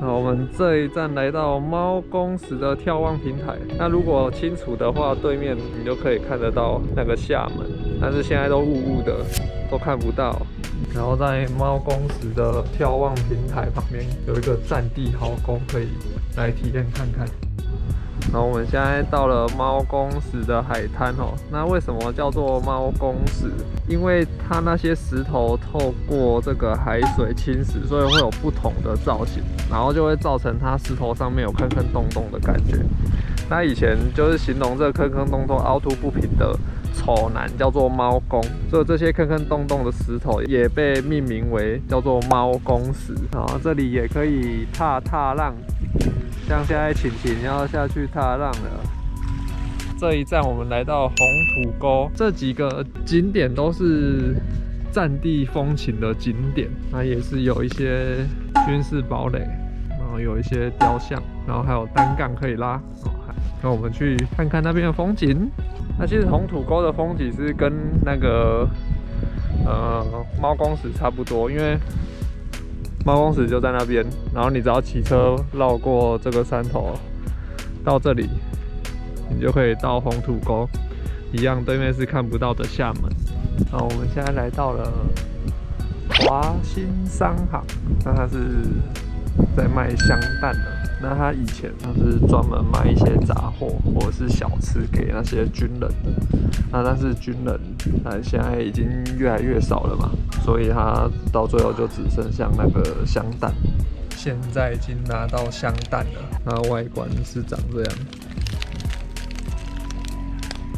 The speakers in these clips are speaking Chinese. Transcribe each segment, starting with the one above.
好，我们这一站来到猫公石的眺望平台。那如果清楚的话，对面你就可以看得到那个厦门，但是现在都雾雾的，都看不到。然后在猫公石的眺望平台旁边有一个战地豪宫，可以来体验看看。然后我们现在到了猫公石的海滩哦。那为什么叫做猫公石？因为它那些石头透过这个海水侵蚀，所以会有不同的造型，然后就会造成它石头上面有坑坑洞洞的感觉。那以前就是形容这个坑坑洞洞、凹凸不平的丑男叫做猫公，所以这些坑坑洞洞的石头也被命名为叫做猫公石。然后这里也可以踏浪。像现在晴晴要下去踏浪了。这一站我们来到红土沟，这几个景点都是战地风情的景点，那也是有一些军事堡垒，然后有一些雕像，然后还有单杠可以拉。那我们去看看那边的风景。那其实红土沟的风景是跟那个猫公石差不多，因为猫公石就在那边，然后你只要骑车绕过这个山头，到这里，你就可以到红土沟，一样对面是看不到的厦门。然后我们现在来到了华兴商行，那它是在卖香蛋的。那它以前它是专门卖一些杂货或者是小吃给那些军人的。那但是军人现在已经越来越少了嘛，所以它到最后就只剩下那个香蛋。现在已经拿到香蛋了，那外观是长这样。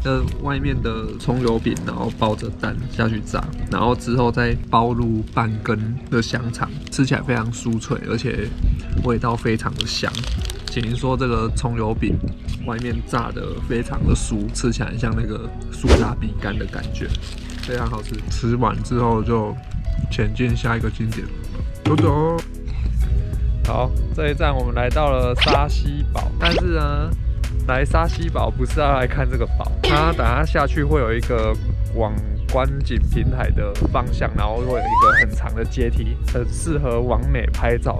这外面的葱油饼，然后包着蛋下去炸，然后之后再包入半根的香肠，吃起来非常酥脆，而且味道非常的香。请说这个葱油饼外面炸的非常的酥，吃起来很像那个酥炸饼干的感觉，非常好吃。吃完之后就前进下一个景点，走走。好，这一站我们来到了沙溪堡，但是呢，来沙溪堡不是要来看这个堡，它等下下去会有一个往观景平台的方向，然后会有一个很长的阶梯，很适合网美拍照。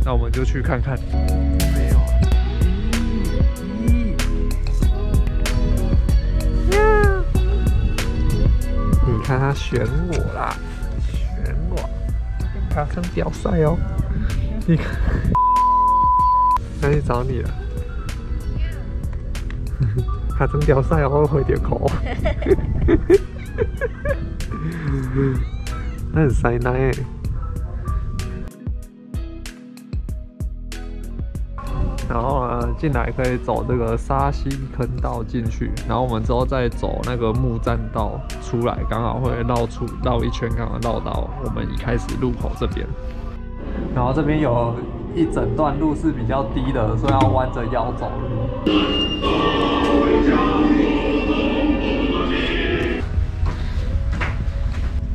那我们就去看看。没有。你看他选我啦，选我，他真屌帅哦！你看，他去找你了。他真屌帅哦，我回点口。他很塞奶欸。然后呢，进来可以走这个沙溪坑道进去，然后我们之后再走那个木栈道出来，刚好会绕一圈，刚好绕到我们一开始路口这边。然后这边有一整段路是比较低的，所以要弯着腰走路。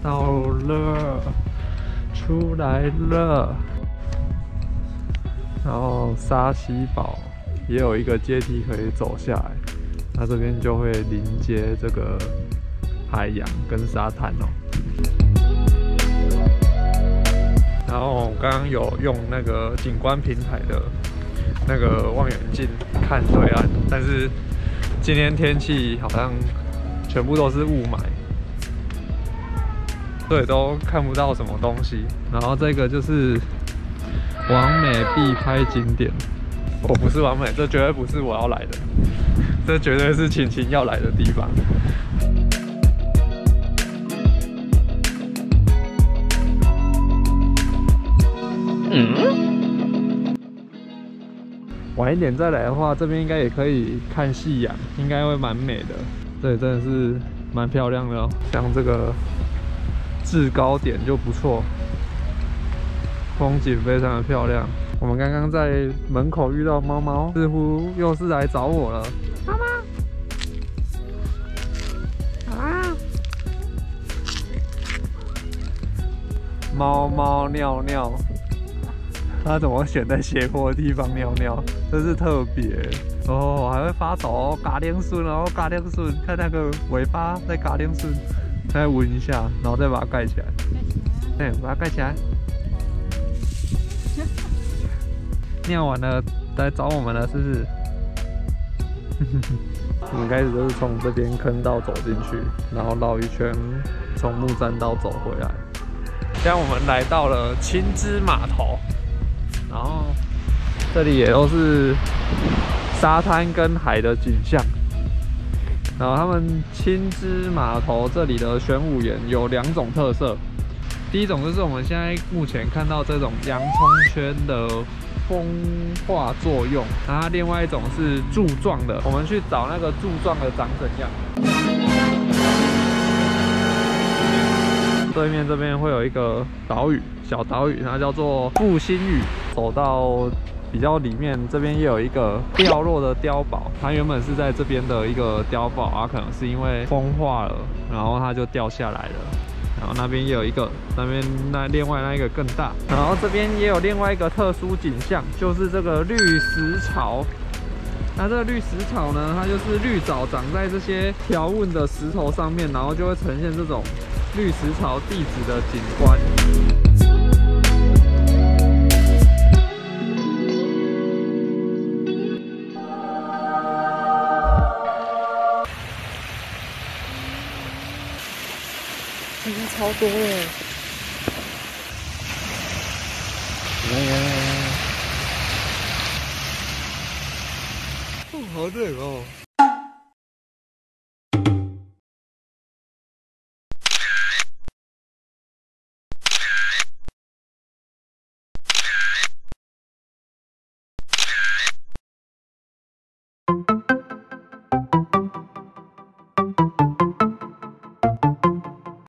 到了，出来了。然后沙溪堡也有一个阶梯可以走下来，那这边就会临接这个海洋跟沙滩哦。然后我刚刚有用那个景观平台的那个望远镜看对岸，但是今天天气好像全部都是雾霾，所以都看不到什么东西。然后这个就是网美必拍景点，我不是网美，这绝对不是我要来的，这绝对是晴晴要来的地方。晚一点再来的话，这边应该也可以看夕阳，应该会蛮美的。这里真的是蛮漂亮的哦，像这个制高点就不错。风景非常的漂亮。我们刚刚在门口遇到猫猫，似乎又是来找我了。妈妈，啊！猫猫尿尿，它怎么选在斜坡的地方尿尿？真是特别哦，还会发抖哦，嘎铃顺哦，嘎铃顺，看那个尾巴在嘎铃顺，再闻一下，然后再把它盖起来。对，把它盖起来。尿完了来找我们了，是不是？我们开始就是从这边坑道走进去，然后绕一圈，从木栈道走回来。现在我们来到了青之码头，然后这里也都是沙滩跟海的景象。然后他们青之码头这里的玄武岩有2种特色，第一种就是我们现在目前看到这种洋葱圈的风化作用，然后另外一种是柱状的，我们去找那个柱状的长怎样。对面这边会有一个岛屿，小岛屿，它叫做复兴屿。走到比较里面，这边也有一个掉落的碉堡，它原本是在这边的一个碉堡啊，可能是因为风化了，然后它就掉下来了。然后那边也有一个，那边另外那一个更大。然后这边也有另外一个特殊景象，就是这个绿石槽。那这个绿石槽呢，它就是绿藻长在这些条纹的石头上面，然后就会呈现这种绿石槽地质的景观。超多耶！好热哦。